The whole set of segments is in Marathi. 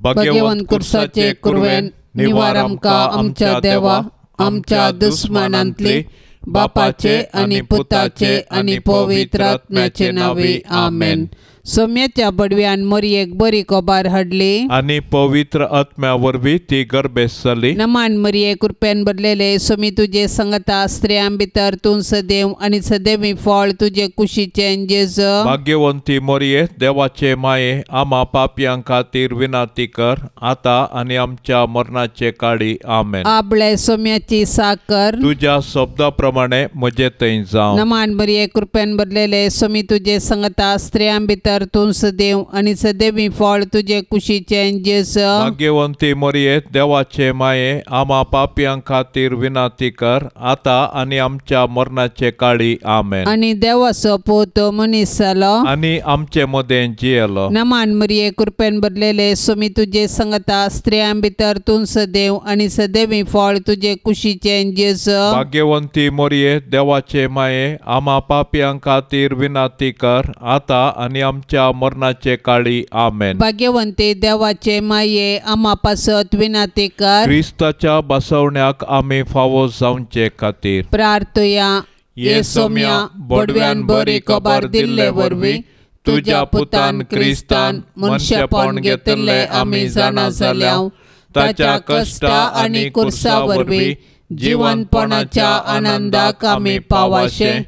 भाग्यवंत कुर्साचे कुरवेन निवार आमकां आमच्या देवा आमच्या दुस्मनांतली बापाचे आणि पुताचे आणि पवित्र आत्म्याचे नावे आमेन। सोम्याच्या बडव्यान मरियेक बरी कोबार हाडली आणि पवित्र आत्म्या वरवीं ती गर्भेस जाली। नमान मरिये कृपेन भरलेले सोमी तुझे संगता स्त्रियां भितर तूं सदैव आणि सदैवी फळ तुझे कुशीचे जेजू। भाग्यवंती मरिये देवाचे माये आम्हा पापयां खातीर विनाती कर आता आणि आमच्या मरणाचे काळी आमेन। आपले सोम्याची साकर तुझ्या शब्दाप्रमाणे म्हजे थंय जावं। नमान मरिये कृपेन भरलेले सोमी तुझे संगता स्त्रियां भितर तूं सदैव आणि सदैवी फळ तुझे कुशीचे जेजू। भाग्यवंती मरिये देवाचे माये आम्हा पापयां खातीर विनाती कर आता आणि आमच्या मरणाचे काळी आमेन। आणि देवाचो पूत मनीस जालो आणि आमचे मदें जियेलो। नमान मरिये कृपेन भरलेले सोमी तुझे संगता स्त्रियां भितर तूं सदैव आणि सदैवी फळ तुझे कुशीचे जेजू। भाग्यवंती मरिये देवाचे माये आम्हा पापयां खातीर विनाती कर आता आणि आमच्या मरणाचे काळी आमेन। भाग्यवंते देवाचे माये आम्हा पासत विनाती कर क्रिस्ताच्या बसवण्याक आमी फावो जावचे खातीर प्रार्थया। ये सोम्या बडव्यान बरी कोबार दिल्ले वरवीं तुझ्या पुतान क्रिस्तान मनशापण घेतले आमी जाणा जाल्याव ताच्या कष्टा आणि कुर्सा वरवीं जिवंतपणाच्या आनंदाक आमी पावाशे।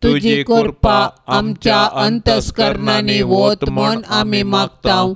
तुझी कृपा आमच्या अंतस्करणांनी वोत म्हण आमी मागताव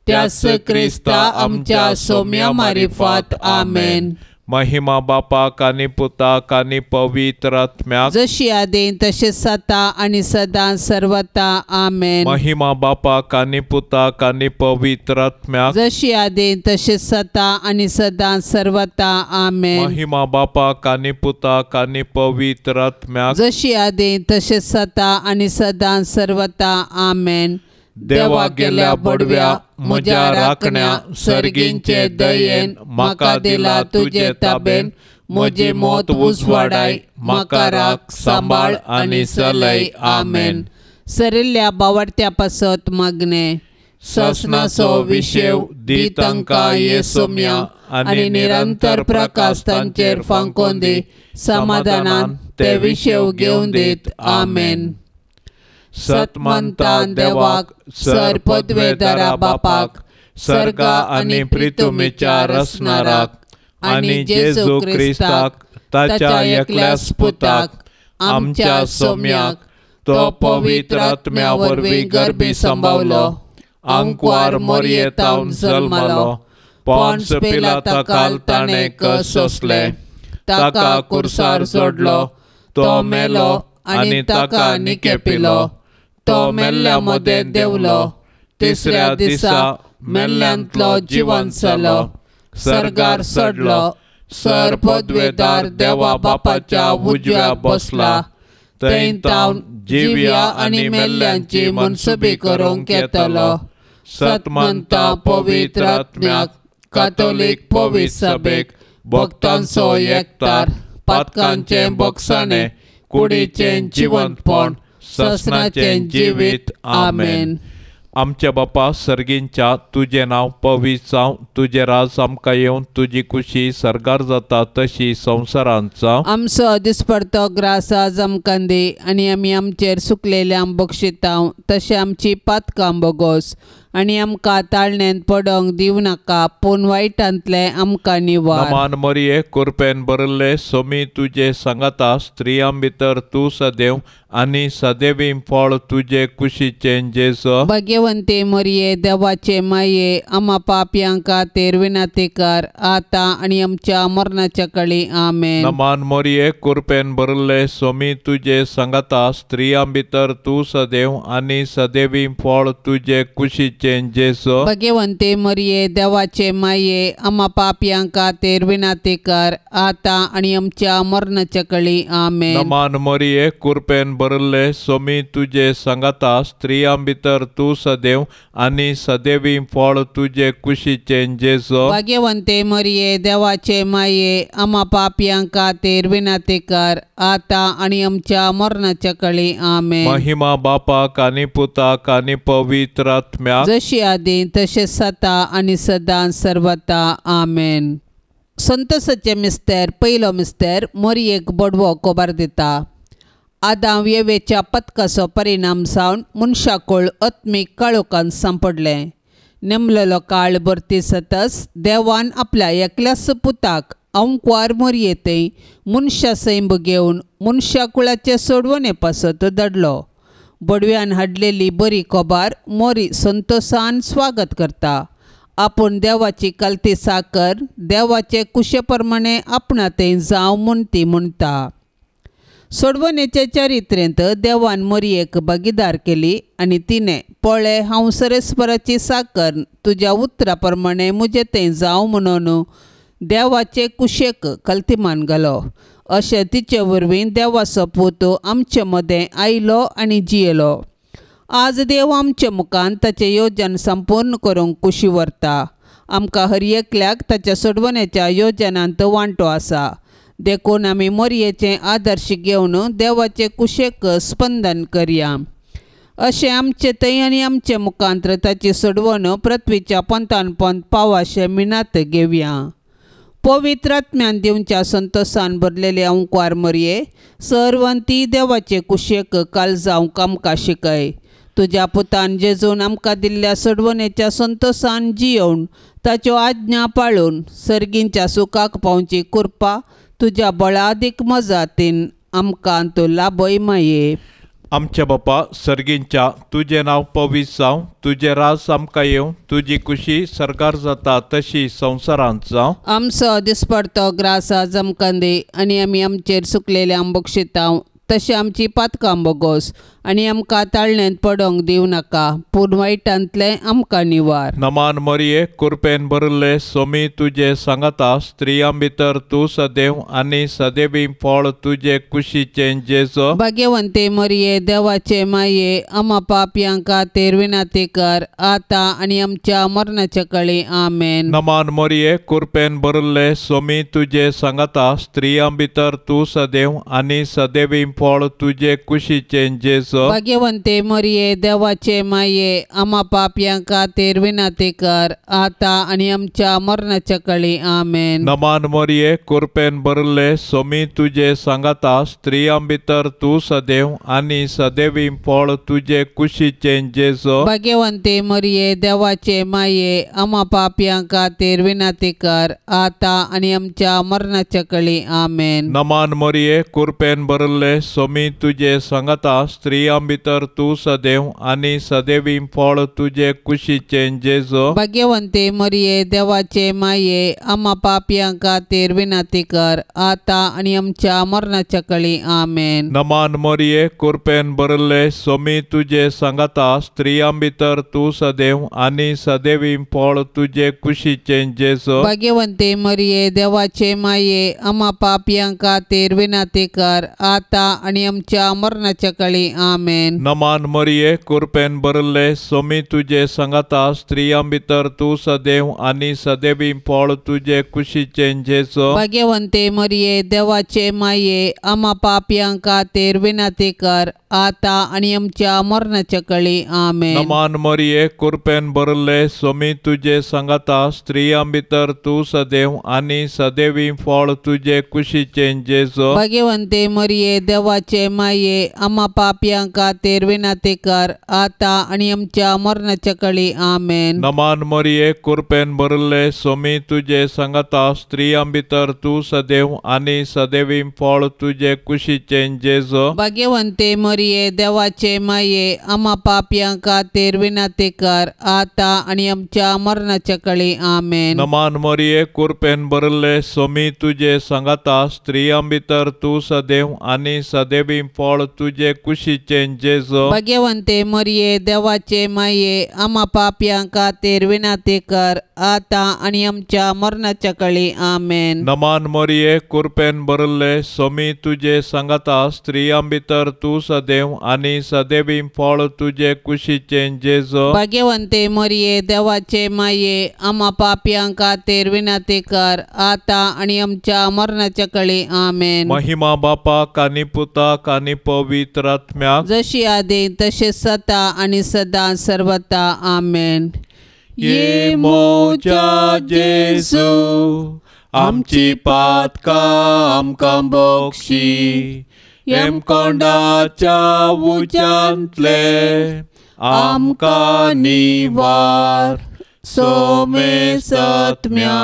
त्यास क्रिस्ता आमच्या सोम्या मारिफात आमेन। महिमा बापाक आनी पुताक आनी पवित्र आत्म्याक जशी आदेन तशेंच जाता आणि सदां सर्वता आमेन। महिमा बापाक आनी पुताक आनी पवित्र आत्म्याक जशी आदेन तशेंच जाता आणि सदां सर्वता आमेन। महिमा बापाक आनी पुताक आनी पवित्र आत्म्याक जशी आदेन तशेंच जाता आणि सदां सर्वता आमेन। देवा गेल्या बडव्या म्हज्या राखण्या सर्गींचे दयेन म्हाका दिला तुजे ताबेन म्हजी मोत उजवाडाय म्हाका राख सांबाळ आनी चलय आमेन। सरिल्ल्या बावडत्या पासत मागणे ससनाचो विशेव दी तांकां ये सोम्या आणि निरंतर प्रकाश तांचेर फांकोन दी समाधानान ते विशेव घेवन दीत आमेन। सतमंतान देवाक सर पदवेदारा बापाक सर्गा आनी प्रितुमेच्या रसनाराक आनी जेजू क्रिस्ताक ताच्या एकल्याच पुताक आमच्या सोम्याक तो पवित्र आत्म्या वरवीं गर्भी संभावलो आंकवार मरियेतावन जल्मलो पोंस पिलाता काल ताणें कस सोंसले ताका कुर्सार जोडलो तो मेलो आनी ताका निकेपिलो तो मेल्ल्या मदें देवलो तिसऱ्या दिसा मेल्ल्यांतलो जिवंत जालो सर्गार चडलो सर पदवेदार देवा बापाच्या उजव्या बसला थंय तावन जिव्या आनी मेल्ल्यांची मनसुबी करूंक येतलो। सतमंता पवित्र आत्म्याक कातोलीक पवित्र सभेक भक्तांचो एकठार पातकांचे बगसाणे कुडीचें जिवंतपण ससनाचें जिवीत आमेन। आमच्या बापा सर्गींच्या तुझे नाव पवित्र जावं तुझे राज आमकां येवन तुजी खुशी सरगार जाता तशी संवसारांत जावं। आमचो दिसपडतो ग्रास आज आमकां दी आनी आमी आमचेर सुकलेल्यांक बक्षितांव तशें आमची पातकां बोगोस आनी आमकां ताळण्यांत पडोंक दिवं नाका पूण वायटांतले आमकां निवार। नमान मरिये कृपेन भरिल्ले सोमी तुजे सांगाता स्त्रियां भितर तूं सदैव आनी सदैवी फळ तुजे कुशीचें जेजू। भाग्यवंते मरिये देवाचे माये आम्हा पापयां खातीर विनाती कर आता आणि आमच्या मरणाच्या काळी आमेन। नमान मरिये कृपेन भरिल्ले सोमी तुजे सांगाता स्त्रियां भितर तूं सदैव आनी सदैवी फळ तुजे कुशीचें जेजू। भाग्यवंते मरिये देवाचे माये आम्हा पापयां खातीर विनाती कर आता आणि आमच्या मरणाच्या काळी आमेन। नमान मरिये कृपेन भरिल्ले सोमी तुजे सांगाता स्त्रियां भितर तूं सदैव आनी सदैवी फळ तुजे कुशीचें जेजो. भाग्यवंते मरिये देवाचे माये आम्हा पापियां खातीर विनंती कर आता आणि आमच्या मरणाच्या काळी आमेन. महिमा बापाक आनी पुताक आनी पवित्र आत्म्याक जशी आदी तसे सता आणि सदां सर्वता आमेन. संतोसाचे मिस्तेर पयलो मिस्तेर मरियेक बडवो कोबार दिता. आदाम येवेच्या पथकाचो परिणाम जावन मनशाकुळ आत्मीक काळोखान सांपडले. नेमलेलो काळ भरती सतस देवान आपल्या एकल्याच पुताक अंकवार मरियेतय मनशा सैम घेवन मनशाकुळाचे सोडवणे पासत धाडलो. बडव्यान हाडलेली बरी कोबार मोरी संतोषान स्वागत करता. आपूण देवाची कालती साकर देवाचे कुशे प्रमाणे आपणातय जावं म्हूण ती म्हणटा. सोडवणेच्या चरित्रेंत देवान मरियेक भागीदार केली आनी तिणें पळय हांव सरस्वराची साकर तुज्या उतरा प्रमाणे म्हजे तें जावं म्हणून देवाचे कुशेक कल्तिमान घालो. अशें तिचे वरवीं देवाचो पूत आमचे मदें आयलो आनी जियेलो. आज देव आमच्या मुखान ताचें योजन संपूर्ण करूंक कुशी व्हरता. आमकां हर एकल्याक ताच्या सोडवण्याच्या योजनांत वांटो आसा. देखून आमी मरियेचें आदर्श घेवन देवाचे कुशेक स्पंदन करया. अशें आमचे थंय आनी आमच्या मुखांत्र ताची सोडवण पृथ्वीच्या पंतान पंत पावाशें मिनात घेवया. पवित्र आत्म्यान दिवच्या संतोषान भरलेले अंकवार मरिये सर्वंती देवाचे कुशेक काल जावंक आमकां शिकय. तुज्या पुतान जेजून आमकां दिल्ल्या सोडवणेच्या संतोषान जियोवन ताच्यो आज्ञा पाळून सर्गींच्या सुखाक पावची कृपा तुज्या बळादीक मजातीन आमकां तूं लाभय माये. आमच्या बापा सर्गींच्या तुजें नांव पवित्र जावं. तुजें राज आमकां येवं. तुजी कुशी सरकार जाता तशी संवसारांत जावं. आमचो दिसपडतो ग्रास आज आमकां दी आनी आमी आमचेर सुकलेले आंबोक्षितांव तशें आमची पातकां बोगोस आनी आमकां ताळणेंत पडोंक दिवं नाका पूण वायटांतलें आमकां निवार. नमान मरिये कृपेन भरिल्ले सोमी तुजे सांगाता स्त्रियां भितर तूं सदैव आनी सदैवी फळ तुजे कुशीचें जेजो. भाग्यवंते मरिये देवाचे माये आम्हा पापयां खातीर विनंती कर आता आनी आमच्या मरणाच्या काळी आमेन. नमान मरिये कृपेन भरिल्ले सोमी तुजे सांगाता स्त्रियां भितर तूं सदैव आनी सदैवी फळ तुजे कुशीचें जेजो. भाग्यवंते मरिये देवाचे माये आम्हा पापयां खातीर विनंती कर आता आनी आमच्या मरणाच्या काळी आमेन. नमान मरिये कृपेन भरिल्ले सोमी तुजे सांगाता स्त्रियां भितर तूं सदैव आनी सदैवी फळ तुजे कुशीचें जेजो. भाग्यवंते मरिये देवाचे माये आम्हा पापयां खातीर विनंती कर आता आनी आमच्या मरणाच्या काळी आमेन. नमान मरिये कृपेन भरिल्ले सोमी तुजे सांगाता स्त्रियां भितर तूं सदैव आनी सदैवी फळ तुजे कुशीचें जेजो. भाग्यवंते मरिये देवाचे माये आम्हा पापयां खातीर विनंती कर आता आनी आमच्या मरणाच्या काळी आमेन. नमान मरिये कृपेन भरिल्ले सोमी तुजे सांगाता स्त्रियां भितर तूं सदैव आनी सदैवी फळ तुजे कुशीचें जेजो. भाग्यवंते मरिये देवाचे माये आम्हा पापयां खातीर विनंती कर आता आनी आमच्या मरणाच्या काळी आमेन. नमान मरिये कृपेन भरिल्ले सोमी तुजे सांगाता स्त्रियां भितर तूं सदैव आनी सदैवी फळ तुजे कुशीचें जेजो. भाग्यवंते मरिये देवाचे माये आम्हा पापयां खातीर विनंती कर आता आनी आमच्या मरणाच्या काळी आमेन. नमान मरिये कृपेन भरिल्ले सोमी तुजे सांगाता स्त्रियां भितर तूं सदैव आनी सदैवी फळ तुजे कुशीचें जेजो. भाग्यवंते मरिये देवाचे माये आम्हा पापयां खातीर विनंती कर आता आनी आमच्या मरणाच्या काळी आमेन. नमान मरिये कृपेन भरिल्ले सोमी तुजे सांगाता स्त्रियां भितर तूं सदैव आनी सदैवी फळ तुजे कुशीचें जेजो. भाग्यवंते मरिये देवाचे माये आम्हा पापयां खातीर विनंती कर आता आनी आमच्या मरणाच्या काळी आमेन. नमान मरिये कृपेन भरिल्ले सोमी तुजे सांगाता स्त्रियां भितर तूं सदैव आनी सदैवी फळ तुजे कुशीचें जेजो. भाग्यवंते मरिये देवाचे माये आम्हा पापयां खातीर विनंती कर आता आनी आमच्या मरणाच्या काळी आमेन. नमान मरिये कृपेन भरिल्ले सोमी तुजे सांगाता स्त्रियां भितर तूं सदैव देव आणि सदैवी फळ तुझे कुशीचे जेजो. भाग्यवंते मरिये देवाचे माये आम्हा पापियां खातीर विनंती कर आता आणि आमच्या मरणाच्या काळी आमेन. महिमा बापाक आनी पुताक आनी पवित्र आत्म्याक जशी आदी तसेच सता आणि सदा सर्वता आमेन. ये मोच्या जेजू आमची पातका आमकां बक्षी. एम कोंडाच्या उज्यांतले आमकां निवार. सोमे सत्म्या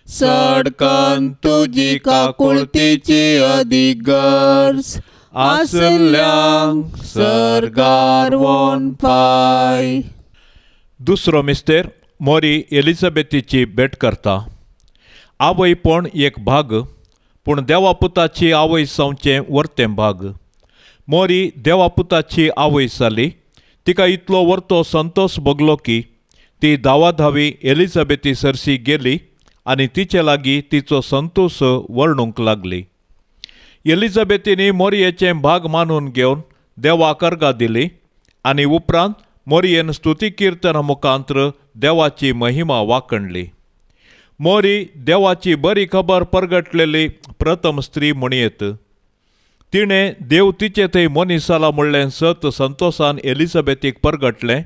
सडकन तुजी काकुळतीची अधिगर्ज. आसल्यांक सरगार वोन पाय. दुसरो मिस्तेर मोरी एलिझाबेथीची भेट करता. आवयपण एक भाग पूण देवापुताची आवय जावचें वर्तें भाग. मोरी देवापुताची आवय जाली. तिका इतलो वर्तो संतोष भोगलो की ती धावाधावी एलिझाबेथी सरसी गेली आनी तिचे लागीं तिचो संतोष वर्णूंक लागली. एलिझाबेथीनी मोरयेचें भाग मानून घेवन देवाक अर्घा दिली आनी उपरांत मोरयेन स्तुती किर्तना मुखांत्र देवाची महिमा वाखणली. मोरी देवाची बरी खबर परगटलेली प्रथम स्त्री म्हणयेत. तिणें देव तिचे थंय मनीसाला म्हणलें सत संतोषान एलिझाबेथीक परगटलें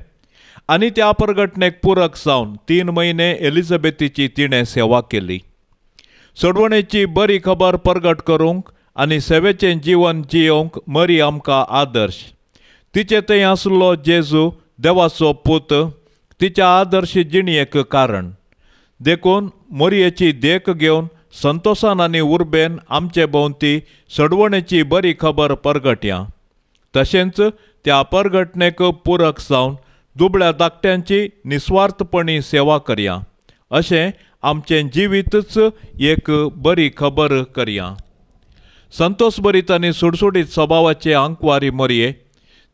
आनी त्या परगटणेक पुरक जावन 3 म्हयने एलिझाबेथीची तिणें सेवा केली. सोडवणेची बरी खबर परगट करूंक आनी सेवेचें जीवन जियोंक मरी आमकां आदर्श. तिचे थंय आसलो जेजू देवाचो पूत तिच्या आदर्श जिणयेक कारण. देखून मोरयेची देख घेवन संतोषान आनी उर्बेन आमचे भोंवती सोडवणेची बरी खबर परगटया. तशेंच त्या परगटणेक पुरक जावन दुबळ्या धाकट्यांची निस्वार्थपणी सेवा करया. अशें आमचें जिवीतच एक बरी खबर करया. संतोष भरीत आनी सुडसुडीत स्वभावाचे आंकवारी मोरये,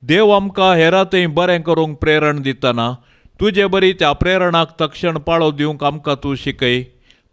देव आमकां हेरांतय बरें करूंक प्रेरण दितना तुजे बरी त्या प्रेरणाक तक्षण पाळो दिवंक आमकां तूं शिकय.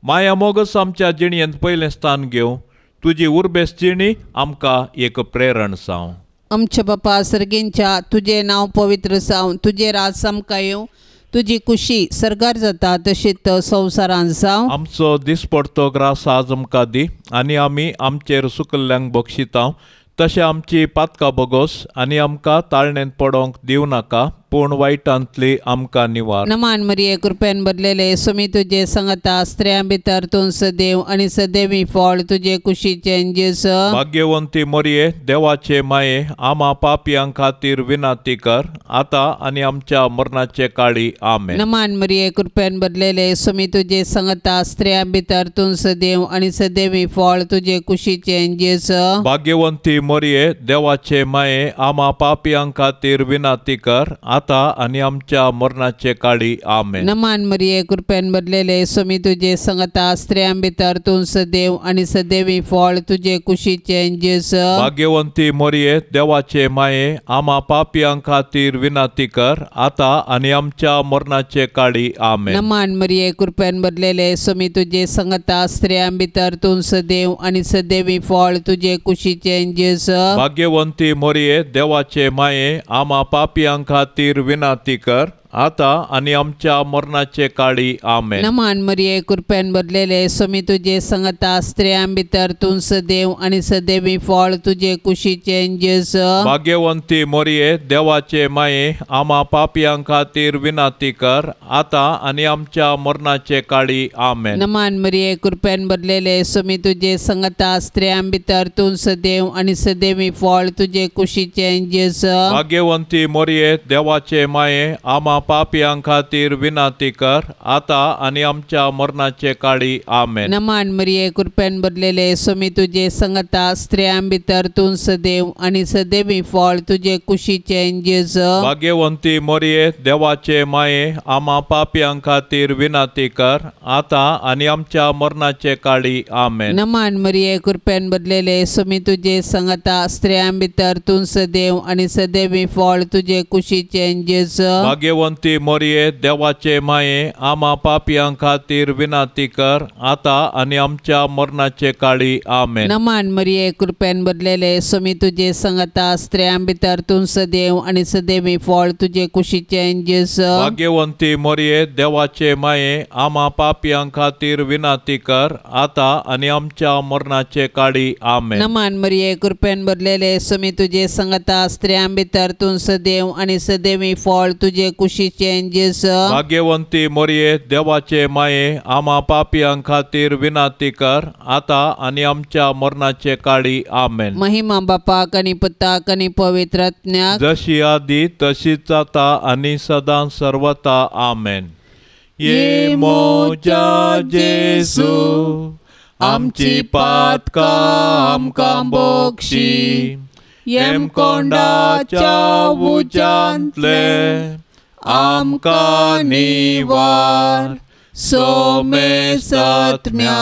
माया मोगस आमच्या जिणयेंत पयलें स्थान घेवं. तुजी उर्बेस जिणी आमकां एक प्रेरण जावं. आमच्या बापा सर्गींच्या तुझे नाव पवित्र जावं. तुझे राज आमकां येवं. तुजी कुशी सरकार जाता तशीच संवसारांत जावं. आमचो दिसपडतो ग्रास आज आमकां दी आनी आमी आमचेर सुकल्ल्यांक बक्षितांव. तशें आमची पातकां बोगोस आनी आमकां ताळणेंत पडोंक दिवं नाका पूण वायटांतली आमकां निवार. नमान मरिये कृपेन भरलेले सुमी तुजे सांगता स्त्रियां भितर तूं सदैव आनी सदैवी फळ तुजे कुशीचें जेजू. भाग्यवंती मोरये देवाचे माये आम्हा पापियां खातीर विनंती कर आता आनी आमच्या मरणाचे काळी आमेन. नमान मरिये कृपेन भरलेले सुमी तुजे सांगता स्त्रियां भितर तूं सदैव आनी सदैवी फळ तुजे कुशीचें जेजू. भाग्यवंती मोरये देवाचे माये आम्हा पापियां खातीर विनंती कर आता आणि आमच्या मरणाचे काळी आमेन. नमान मरिये कृपेन भरलेले सुमी तुजे सांगता स्त्रियां भितर तूं सदैव आनी सदैवी फळ तुजे कुशीचें जेजू. भाग्यवंती मोरये देवाचे माये आम्हा पापियां खातीर विनंती कर आता आणि आमच्या मरणाचे काळी आमेन. नमान मरिये कृपेन भरलेले सुमी तुजे सांगता स्त्रियां भितर तूं सदैव आनी सदैवी फळ तुजे कुशीचें जेजू. भाग्यवंती मोरये देवाचे माये आम्हा पापियां खातीर विनंती कर आता आणि आमच्या मरणाचे काळी आमेन. नमान मरिये कृपेन भरलेले सुमी तुजे सांगता स्त्रियां भितर तूं सदैव आनी सदैवी फळ तुजे कुशीचें जेजू. भाग्यवंती मोरये देवाचे माये आम्हा पापियां खातीर विनंती कर आता आणि आमच्या मरणाचे काळी आमेन. नमान मरिये कृपेन भरलेले सुमी तुजे सांगता स्त्रियां भितर तूं सदैव आनी सदैवी फळ तुजे कुशीचें जेजू. भाग्यवंती मोरये देवाचे माये आम्हा पापियां खातीर विनंती कर आता आणि आमच्या मरणाचे काळी आमेन. नमान मरिये कृपेन भरलेले सुमी तुजे सांगता स्त्रियां भितर तूं सदैव आनी सदैवी फळ तुजे कुशीचें जेजू. भाग्यवंती मोरये देवाचे माये आम्हा पापियां खातीर विनंती कर आता आणि आमच्या मरणाचे काळी आमेन. नमान मरिये कृपेन भरलेले सुमी तुजे सांगता स्त्रियां भितर तूं सदैव आनी सदैवी फळ तुजे कुशीचें जेजू. भाग्यवंती मोरये देवाचे माये आम्हा पापियां खातीर विनाती कर आता आणि आमच्या मरणाचे काळी आमेन. नमान मरिये कृपेन भरलेले स्वामी तुझे संगता स्त्रियां भितर तूं सदैव आणि सदैवी फळ तुझे कुशीचे जेस. भाग्यवंती मोरये देवाचे माये आम्हा पापियां खातीर विनाती कर आता आणि आमच्या मरणाचे काळी आमेन. नमान मरिये कृपेन भरलेले स्वामी तुझे संगता स्त्रियां भितर तूं सदैव आणि सदैवी फळ तुझे कुशीचे जेस. भाग्यवंती मोरये देवाचे माये आम्हा पापियां खातीर विनाती कर आता आणि आमच्या मरणाचे काळी आमेन. महिमा बापाक आणि पुताक आणि पवित्र आत्म्याक जशी आधी तशीच आता आणि सदा सर्वता आमेन. ये मोजा जेसू आमची पातका आमकां बोगशी येम कोंडाच्या उजांतले आमकां निवार सोमे सत्म्या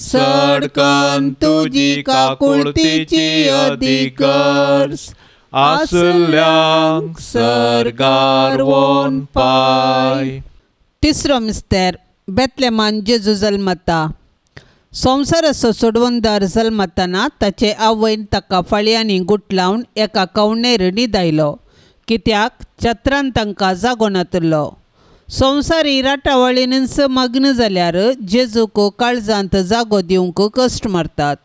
सडकन तुजी काकुळतीची अधिकर्स आसल्यांक सरगार वोन पाय. तिसरो मिस्तेर बेतलेमान जेजू जल्मता. संवसाराचो सोडवंदार जल्मतना ताचे आवयन ताका फाळयांनी गुट लावन एका कवणेर न्हिदायलो कित्याक चत्रान तांकां जागो नातलो. संवसारी राटावळीनच मग्न जाल्यार जेजूक काळजांत जागो दिवंक कश्ट मारतात.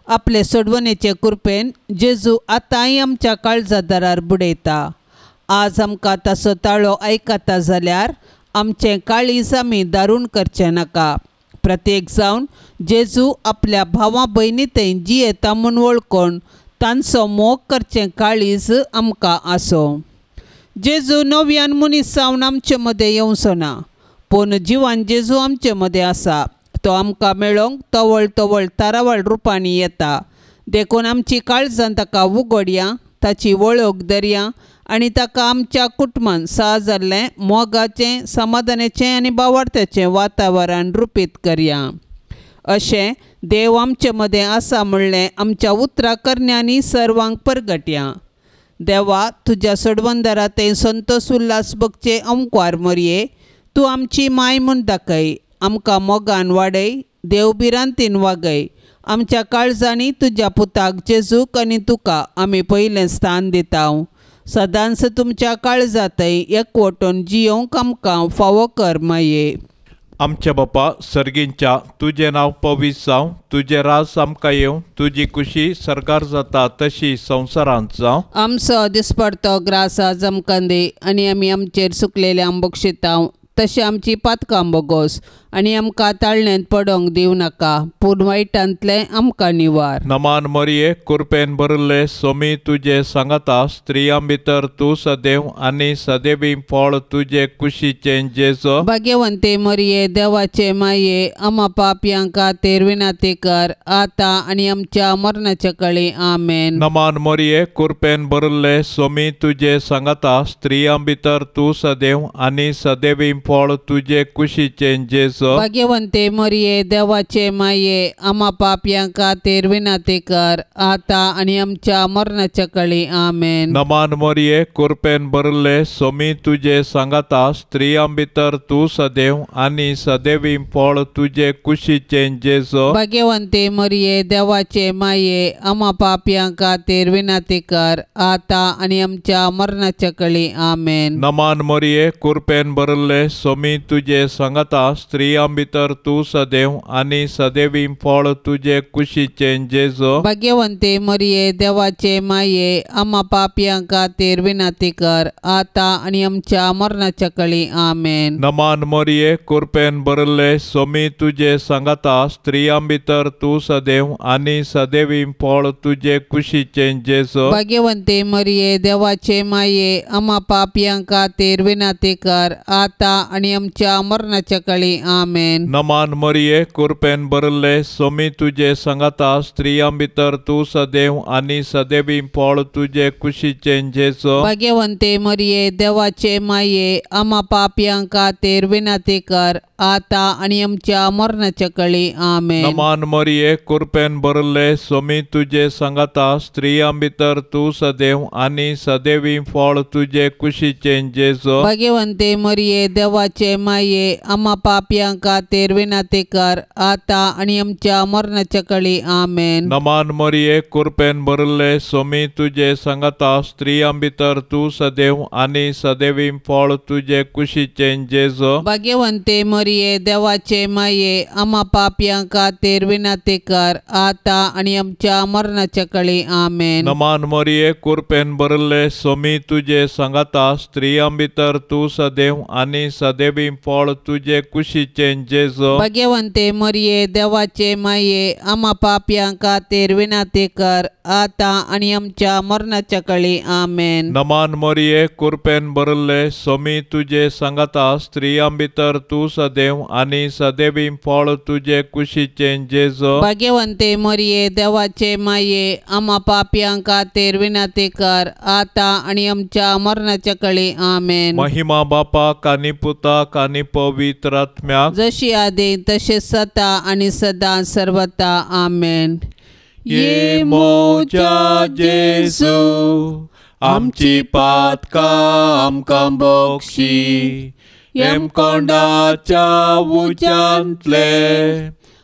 आपले सोडवणेचे कृपेन जेजू आतांय आमच्या काळजादारार बुडयता. आज आमकां ताचो ताळो आयकता जाल्यार आमचें काळीज आमी दारूण करचें नाका. प्रत्येक जावन जेजू आपल्या भावां भयणी थंय जियेता म्हूण वळखून तांचो मोग करचें काळीज आमकां आसो. जेजू नव्यान मनीस जावन आमचे मदें येवचो ना पूण जिवान जेजू आमचे मदें आसा. तो आमकां मेळोवंक तवळ तवळ तारावळ रुपांनी येता. देखून आमची काळजां ताका उगडया ताची वळख धरया आनी ताका आमच्या कुटुंबान साजारलें मोगाचें समाधानाचें आनी भावार्थाचें वातावरण रुपीत करया. अशें देव आमचे मदें आसा म्हणलें आमच्या उतरां करण्यांनी सर्वांक परगटया. देवा तुज्या सोडवंदारा थंय संतोष उल्हास भोगचे ओंकार मोरये तूं आमची माय म्हूण दाखय. आमकां मोगान वाडय देवबिरांतीन वागय. आमच्या काळजांनी तुज्या पुताक जेजूक आनी तुका आमी पयलें स्थान दिता. सदांच तुमच्या काळजांतय एकवटून जियोंक आमकां फावो कर माये. आमच्या बापा सर्गींच्या तुजें नांव पवित्र जावं तुजें राज आमकां येवं तुजी खुशी सरकार जाता तशी संवसारांत जावं. आमचो दिसपडतो ग्रास आज आमकां दी आनी आमी आमचेर सुकलेले आंबोक्षिता तशें आमची पातकां बोगोस आनी आमकां ताळण्यांत पडोवंक दिवं नाका पूण वायटांतलें आमकां निवार. नमान मोरये कृपेन भरिल्ले स्वामी तुजे सांगता स्त्रियां भितर तूं सदैव आनी सदैवी फळ तुजे कुशीचें जेजू. भाग्यवंते मोरये देवाचे माये आम्हा पापयां खातीर विनाती कर आतां आनी आमच्या मरणाचे काळी आमेन. नमान मोरये कृपेन भरिल्ले स्वामी तुजे सांगता स्त्रियां भितर तूं सदैव आनी सदैवी फळ तुजे कुशीचें जेजू. भाग्यवंते मोरये देवाचे माये आम्हा पापयां खातीर विनाती कर आतां आनी आमच्या मरणाच्या काळी आमेन. नमान मोरये कृपेन भरिल्ले स्वामी तुजे सांगता स्त्रियां भितर तूं सदैव आनी सदैवी फळ तुजे कुशीचें जेजू. भाग्यवंते मोरये देवाचे माये आम्हा पापयां खातीर विनाती कर आतां आनी आमच्या मरणाच्या काळी आमेन. नमान मोरये कृपेन भरिल्ले स्वामी तुजे सांगता स्त्रियां भितर तूं सदैव आनी सदैवी फळ तुजे कुशीचें जेजू. भाग्यवंते मोरये देवाचे माये आम्हा पापयां खातीर विनाती कर आतां आनी आमच्या मरणाच्या काळी आमेन. नमान मोरये कृपेन भरिल्ले स्वामी तुजे सांगता स्त्रियां भितर तूं सदैव आनी सदैवी फळ तुजे कुशीचें जेजू. भाग्यवंते मोरये देवाचे माये आम्हा पापयां खातीर विनाती कर आतां आणि आमच्या मरणाच्या काळी आमेन. नमान मरिये कृपेन भरले सोमी तुझे संगता स्त्रियां भितर तू सदैव आणि सदैवी फळ तुझे कुशीचे जेसो. भाग्यवंते मरिये देवाचे माये आम्हा पापियांका तेर विनंती कर आता आणि आमच्या मरणाच्या काळी आमेन. नमान मरिये कृपेन भरले सोमी तुझे संगता स्त्रियां भितर तू सदैव आणि सदैवी फळ तुझे कुशीचे जेसो. भाग्यवंते मरिये देवाचे माये आम्हा पापियांका तेर विनंती कर आता आणि आमच्या मरणाच्या काळी आमेन. नमान मरिये कृपेन भरले सोमी तुझे संगता स्त्रियां भितर तू सदैव आणि सदैवी फळ तुझे कुशीचे जेसो. भाग्यवंते मरिये देवाचे माये आम्हा पापियांका तेर विनंती कर आता आणि आमच्या मरणाच्या काळी आमेन. नमान मरिये कृपेन भरले सोमी तुझे संगता स्त्रियां भितर तू सदैव आणि सदैवी फळ तुझे कुशीचे जेसो. भाग्यवंते मरिये देवाचे माये आम्हा पापियांका तेर विनंती कर आता आणि आमच्या मरणाच्या काळी आमेन. नमान मरिये कृपेन भरले सोमी तुझे संगता स्त्रियां भितर तू सदैव आणि सदैवी फळ तुझे कुशीचे जेसो. भाग्यवंते मरिये देवाचे माये आम्हा पापियांका तेर विनंती कर आता आणि आमच्या मरणाच्या काळी आमेन. महिमा बापाक आणि पुताक आणि पवित्र आत्म्याक जशी आधी तसे सता आणि सदा सर्वता आमेन. ये मोच्या जेसू आमची पातका आमकां बक्षी एम कोंडाच्या उच्यांतले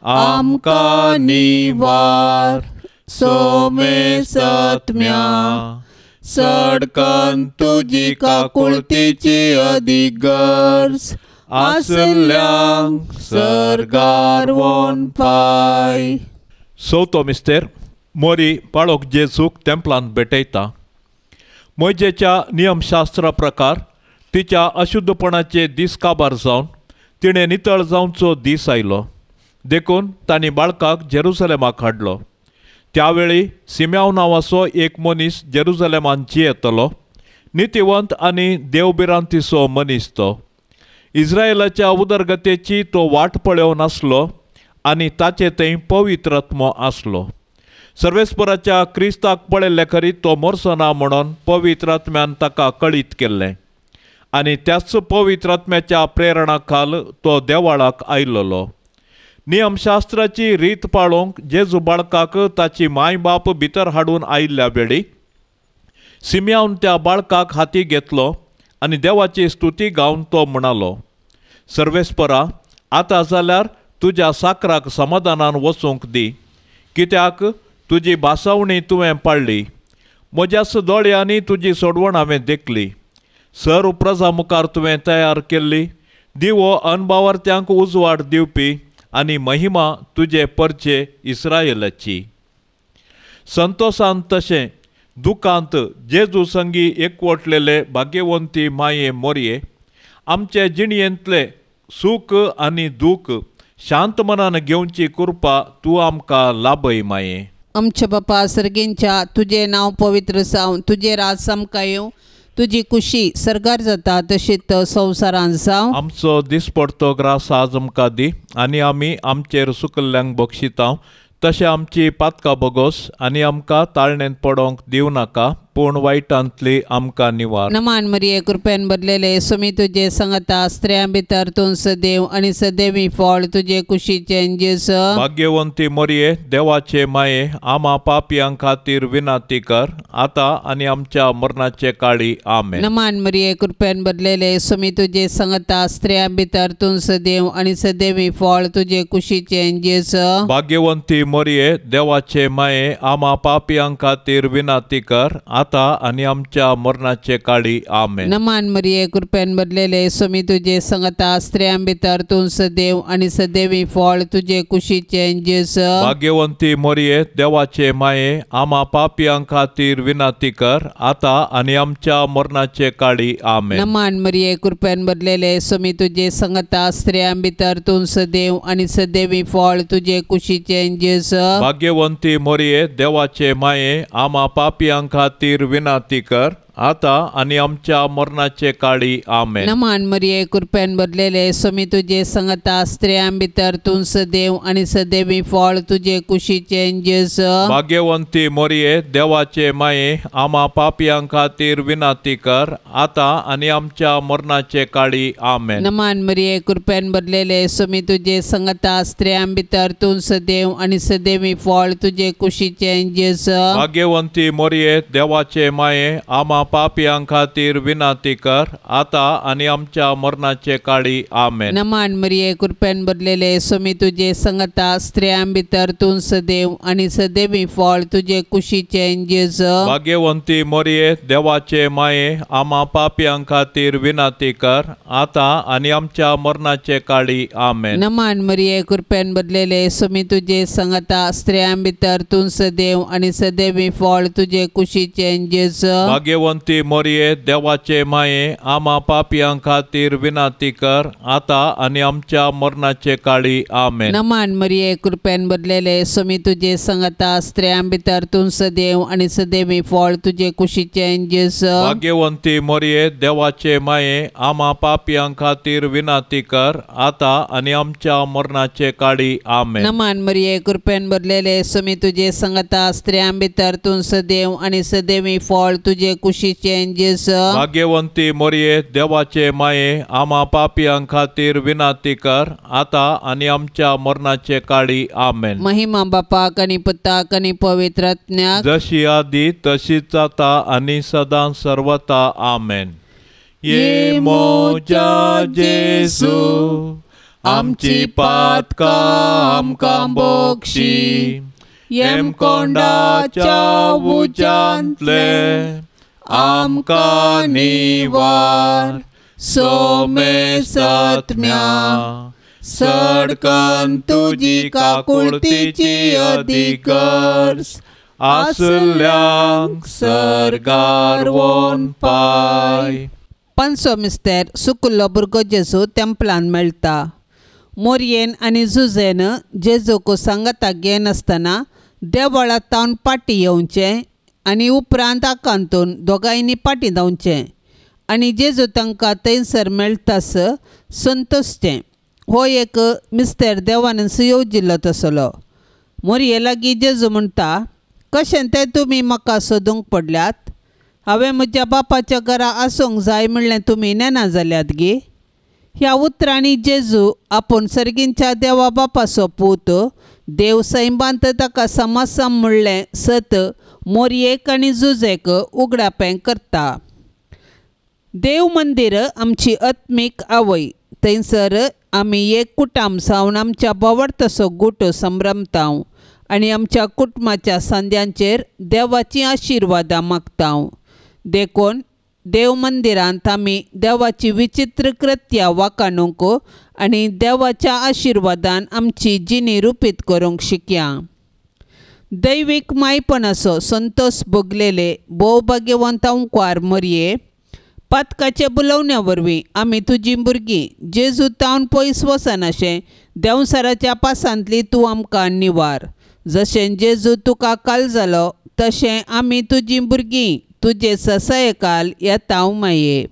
आमकां निवार सोमे सत्म्या सडकन तुजी काकुळतीची अधिगर्ज आसल्यांक सरगार वोन पाय. चवथो मिस्तेर मोरी पाळोक जेजूक तेंपलांत भेटयता. मोयजेच्या नियमशास्त्रा प्रकार तिच्या अशुद्धपणाचे दीस काबार जावन तिणें नितळ जावचो दीस आयलो देखून तांणी बाळकाक जेरुसलेमाक हाडलो. त्यावेळी सिम्याव नांवाचो एक मनीस जेरुसलेमान जियेतलो. नितिवंत आनी देवबिरांतीचो मनीस तो. इस्रायेलाच्या उदरगतेची तो वाट पळोव नासलो आनी ताचे थंय पवित्र आत्मो आसलो. सर्वेस्पराच्या क्रिस्ताक पळयल्ले खरी तो मोरचो ना म्हणून पवित्र आत्म्यान ताका कळीत केल्लें आनी त्याच पवित्र आत्म्याच्या प्रेरणा खाल तो देवाळाक आयिल्लो. नियमशास्त्राची रीत पाळोवंक जेजू बाळकाक ताची माय बाप भितर हाडून आयिल्ल्या वेळी सिम्यावन त्या बाळकाक हाती घेतलो आनी देवाची स्तुती गावन तो म्हणालो, सर्वेस्परा आतां जाल्यार तुज्या साकराक समाधानान वचूंक दी, कित्याक तुजी भासावणी तुवें पाळ्ळी. म्हज्याच दोळ्यांनी तुजी सोडवण हांवें देखली. सर्व प्रजा मुखार तुवें तयार केल्ली दिवो अनबावर्त्यांक उजवाड दिवपी आनी महिमा तुजे परचे इस्रायेलाची. संतोशांत तशें दुखांत जेजू संगी एकवटलेले भाग्यवंती माये मोरये, आमचे जिणयेंतले सूख आनी दूख शांत मनान घेवची कृपा तूं आमकां लाभय माये. आमच्या बापा सर्गेंच्या तुझे नाव पवित्र जावन तुझे राज सामका येवं, तुझी खुशी सरगार जाता तशीच संवसारांत जावं. आमचो दिसपडतो ग्रास आज आमकां दी आनी आमी आमचेर सुकल्ल्यांक बक्षिता तशें आमची पातकां बगोस आनी आमकां ताळणेंत पडोवंक दिवं नाका, पूण वायटांतली आमकां निवार. नमान मरिये कृपेन भरलेले सोमी तुजे संगता स्त्रियां भितर तूं सदैव आनी सदैवी फळ तुजे कुशीचे जेस. भाग्यवंती मोरये देवाचे माये आमा पापयां खातीर विनाती कर आतां आनी आमच्या मरणाचे काळी आमेन. नमान मरिये कृपेन भरलेले सोमी तुजे संगता स्त्रियां भितर तूं सदैव आनी सदैवी फळ तुजे कुशीचे जेस. भाग्यवंती मोरये देवाचे माये आमा पापयां खातीर विनाती कर आता आणि आमच्या मरणाचे काळी आमेन. नमान मरिये कृपेन भरलेले सोमी तुजे संगता स्त्रियां भितर तूं सदैव आनी सदैवी फळ तुजे कुशीचे जेस. भाग्यवंती मोरये देवाचे माये आमा पापयां खातीर विनाती कर आता आणि आमच्या मरणाचे काळी आमेन. नमान मरिये कृपेन भरलेले सोमी तुजे संगता स्त्रियां भितर तूं सदैव आनी सदैवी फळ तुजे कुशीचे जेस. भाग्यवंती मोरये देवाचे माये आमा पापयां खातीर विनाती कर आता आणि आमच्या मरणाचे काळी आमेन. नमान मरिये कृपेन भरलेले स्वामी तुझे संगता स्त्रियां भितर तू सदैव आणि सदैवी फळ तुझे कुशीचे जेजू. भाग्यवंती मोरये देवाचे माये आम्हा पापियां खातीर विनाती कर आता आणि आमच्या मरणाचे काळी आमेन. नमान मरिये कृपेन भरलेले स्वामी तुझे संगता स्त्रियां भितर तू सदैव आणि सदैवी फळ तुझे कुशीचे जेजू. भाग्यवंती मोरये देवाचे माये आम्हा पापियां खातीर विनाती कर आता आणि आमच्या मरणाचे काळी आमेन. नमान मरिये कृपेन भरलेले स्वामी तुझे संगता स्त्रियां भितर तू सदैव आणि सदैवी फळ तुझे कुशीचे जेजू. भाग्यवंती मोरये देवाचे माये आम्हा पापियां खातीर विनाती कर आता आणि आमच्या मरणाचे काळी आमेन. नमान मरिये कृपेन भरलेले स्वामी तुझे संगता स्त्रियां भितर तू सदैव आणि सदैवी फळ तुझे कुशीचे जेजू. भाग्यवंती मोरये देवाचे माये आम्हा पापियां खातीर विनाती कर आता आणि आमच्या मरणाचे काळी आमेन. नमान मरिये कृपेन भरलेले स्वामी तुझे संगता स्त्रियां भितर तू सदैव आणि सदैवी फळ तुझे कुशीचे जेजू. भाग्यवंती मोरये देवाचे माये आम्हा पापियां खातीर विनाती कर आता आणि आमच्या मरणाचे काळी आमेन. नमान मरिये कृपेन भरलेले स्वामी तुझे संगता स्त्रियां भितर तू सदैव आणि सदैवी फळ तुझे कुशीचे जेजू. भाग्यवंती मोरये देवाचे माये आम्हा पापियां खातीर विनाती कर आता आणि आमच्या मरणाचे काळी आमेन. महिमा बापाक आणि पुताक आणि पवित्र आत्म्याक जशी आदी तशीच आता आणि सदां सर्वता आमेन. ये मोजा जेसू आमची पातकां आमकां बोगशी येम कोंडाच्या उजांतले आमकां निवार सोमे सत्म्या सडकन तुजी काकुळतीची अधिकर्स आसल्यांक सरगार वोन पाय. पंचो मिस्तेर सुकुल्लो भुरगो जेजू तेंपलान मेळटा. मोरयेन आनी जुजेन जेजूक सांगता घेन आसतना देवळांत तावन पाटी येवचें आनी उपरांत आकांतून दोगांयनी पाटी धांवचें आनी जेजू तांकां थंयसर मेळटास संतोसचें. हो एक मिस्तेर देवानच येवजिल्लो तसलो. मोरये लागीं जेजू म्हणटा, कशें तें तुमी म्हाका सोदूंक पडल्यात? हांवें म्हज्या बापाच्या घरा आसूंक जाय म्हणलें तुमी नेना जाल्यात गे. ह्या उतरांनी जेजू आपूण सर्गींच्या देवा बापाचो पूत देव सैबांत ताका समासम म्हणलें सत मोरयेक आनी जुजेक उगडापें करता. देव मंदिर आमची आत्मीक आवय. थंयसर आमी एक कुटाम सावन आमच्या बोवार्थाचो गूट संभ्रमतांव आनी आमच्या कुटुंबाच्या सांद्यांचेर देवाची आशिर्वादां मागतांव. देखून देव मंदिरांत आमी देवाची विचित्र कृत्यां वाकाणूंक आनी देवाच्या आशिर्वादान आमची जिणी रुपीत करूंक शिकया. दैवीक मायपणाचो संतोष भोगलेले भोवभाग्यवंत ओंकार मोरये, पातकाचे बुलवण्या वरवीं आमी तुजीं भुरगीं जेजू तावन पयस वचनाशें देंवसाराच्या पासांतली तूं आमकां निवार. जशें जेजू तुका काल जालो तशें आमी तुजीं भुरगीं तुजे ससायकाल येतांव माये.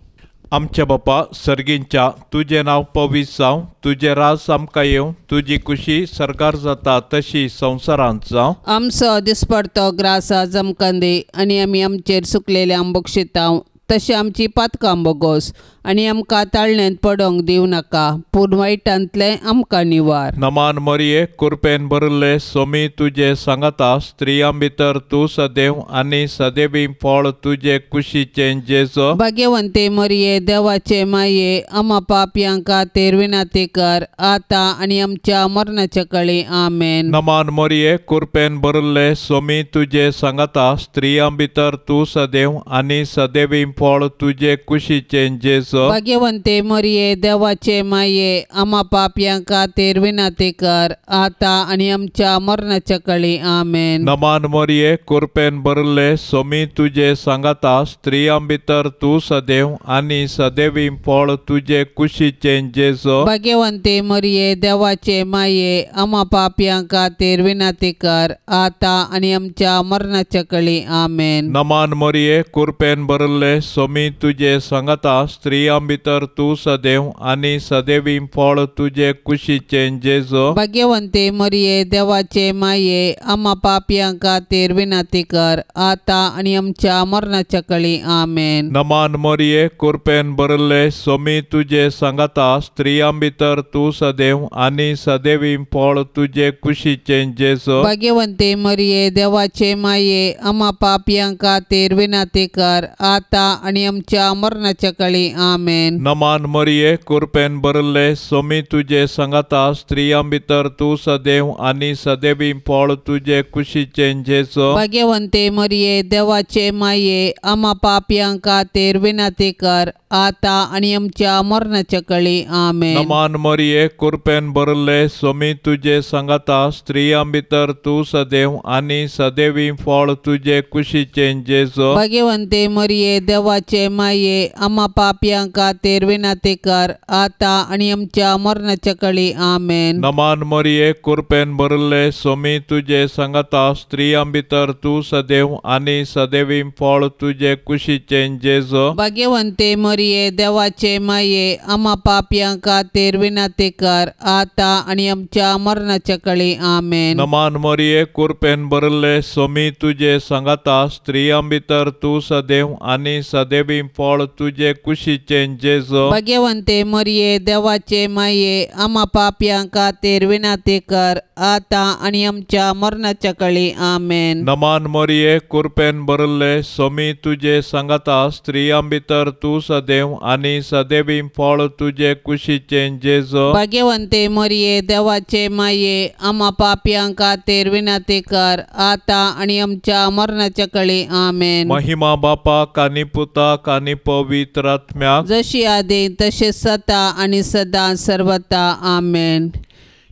आमच्या बापा सर्गींच्या तुजें नांव पवित्र जावं, तुजें राज आमकां येवं, तुजी खुशी सरकार जाता तशी संवसारांत जावं. आमचो दिसपडतो ग्रास आज आमकां दी आनी आमी आमचेर सुकलेले बक्षितांव तशें आमची पातकां बोगोस आनी आमकां ताळण्यांत पडोंक दिवं नाका पूण वायटांतलें आमकां निवार. नमान मोरये कृपेन भरिल्ले स्वामी तुजे सांगता स्त्रियां भितर तूं सदैव आनी सदैवी फळ तुजे कुशीचें जेजू. भाग्यवंते मोरये देवाचे माये आम्हा पापयां खातीर विनाती कर आता आनी आमच्या मरणाचे काळी आमेन. नमान मोरये कृपेन भरिल्ले स्वामी तुजे सांगता स्त्रियां भितर तूं सदैव आनी सदैवी फळ तुझे कुशीचे जेजो भाग्यवंते मरिये देवाचे माये आम्हा पापयां खातीर विनंती कर आता आणि आमच्या मरणाच्या काळी आमेन. नमान मरिये कृपेन भरले सोमी तुझे सांगता स्त्रियां भितर तू सदैव आणि सदैवी फळ तुझे कुशीचे जेजो भाग्यवंते मरिये देवाचे माये आम्हा पापयां खातीर विनंती कर आता आणि आमच्या मरणाच्या काळी आमेन. नमान मरिये कृपेन भरले सोमी तुझे सांगता स्त्रियां भितर तू सदैव आणि सदैवी फळ तुझे कुशीचे जेजो भाग्यवंते मरिये देवाचे माये आम्हा पापयां खातीर विनंती कर आता आणि आमच्या मरणाच्या काळी आमेन. नमान मरिये कृपेन भरले सोमी तुझे सांगता स्त्रियां भितर तू सदैव आणि सदैवी फळ तुझे कुशीचे जेजो भाग्यवंते मरिये देवाचे माये आम्हा पापयां खातीर विनंती कर आता आणि आमच्या मरणाच्या काळी आमेन. नमान मरिये कृपेन भरले सोमी तुझे सांगता स्त्रियां भितर तू सदैव आणि सदैवी फळ तुझे कुशीचे जेजो भाग्यवंते मरिये देवाचे माये आम्हा पापयां खातीर विनंती कर आता आणि आमच्या मरणाच्या काळी आमेन. नमान मरिये कृपेन भरले सोमी तुझे सांगता स्त्रियां भितर तू सदैव आणि सदैवी फळ तुझे कुशीचे जेजो भाग्यवंते मरिये देवाचे माये आम्हा पापयां खातीर विनंती कर आता आणि आमच्या मरणाच्या काळी आमेन. नमान मरिये कृपेन भरले सोमी तुझे सांगता स्त्रियां भितर तू सदैव आणि सदैवी फळ तुझे कुशीचे जेजो भाग्यवंते मरिये देवाचे माये आम्हा पापयां खातीर विनंती कर आता आणि आमच्या मरणाच्या काळी आमेन. नमान मरिये कृपेन भरले सोमी तुझे सांगता स्त्रियां भितर तू सदैव आणि सदैवी फळ तुझे कुशीचे जेजो भाग्यवंते मरिये देवाचे माये आम्हा पापयां खातीर विनंती कर आता आणि आमच्या मरणाच्या काळी आमेन. नमान मरिये कृपेन भरले सोमी तुझे सांगता स्त्रियां भितर तू सदैव आणि सदैवी फळ तुझे कुशीचे जेजो भाग्यवंते मरिये देवाचे माये आम्हा पापयां खातीर विनंती कर आता आणि आमच्या मरणाच्या काळी आमेन. महिमा बापाक आणि पुताक आणि पवित्र आत्म्याक जशी आदी तसे सता आणि सदा सर्वता आमेन.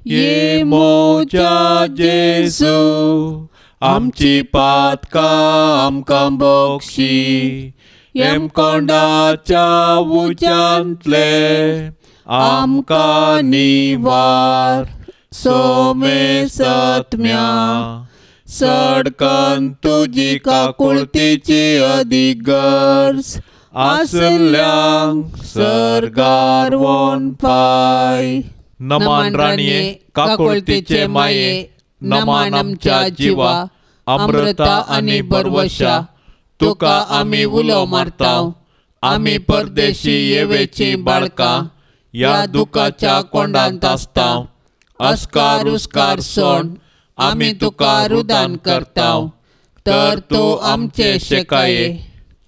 ये मोच्या जेजू आमची पातका आमकां बक्षी एम कोंडाच्या उच्यांतले आमकां निवार सोमे सत्म्या सडकन तुजी काकुळतीची अदीक गरज आसल्यांक सरगार वोन पाय. नमान राणये काकुळतीचे माये नमान आमच्या जिवा अमृता आणि बरवशा तुका आमी उलो मारताव. आमी परदेशी येवेची बाळकां या दुखाच्या कोंडांत आसताव. अस्कार उस्कार सोड आमी तुका रुदान करताव. तर तूं आमचे शेकाये